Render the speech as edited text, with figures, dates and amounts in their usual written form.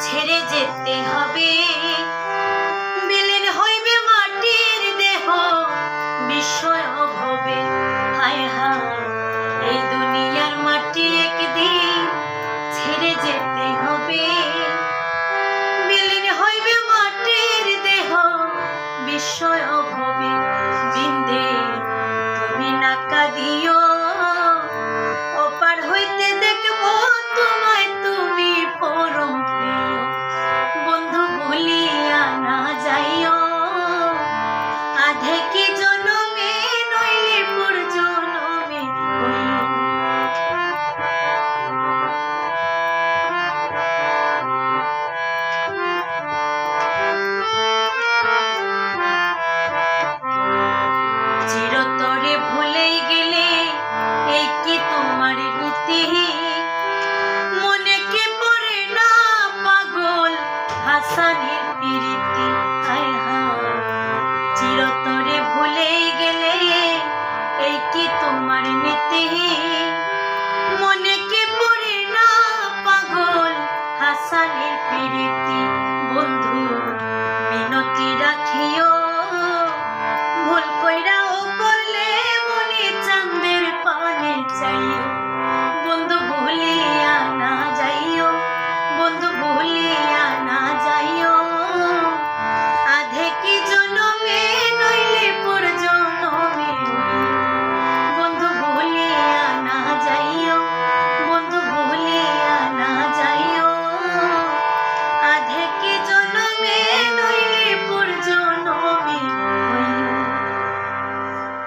ছেড়ে যেতে হবে, বিলীন হইবে মাটির দেহ বিস্ময় হবে। হায় হায় এই দুনিয়ার মাটি একদিন ছেড়ে যেতে হবে, বিলীন হইবে মাটির দেহ বিস্ময় হবে। বিন্দে তুমি না কাঁদিও, ওপার হইতে দেখব তোমায় তুমি পরম প্রিয়। বন্ধু ভুলিয়া না যাইও, আধে কি জনমে নইলে পুর জনমে হইও। চিরতরে ভুলেই গেলে এই কি তোমার রীতি, মনে কি পড়ে না পাগল হাসানের প্রীতি। হায় হায় চিরতরে ভুলেই গেলে এই কি তোমার নীতি, মনে কি পড়ে না পাগল হাসানের প্রীতি।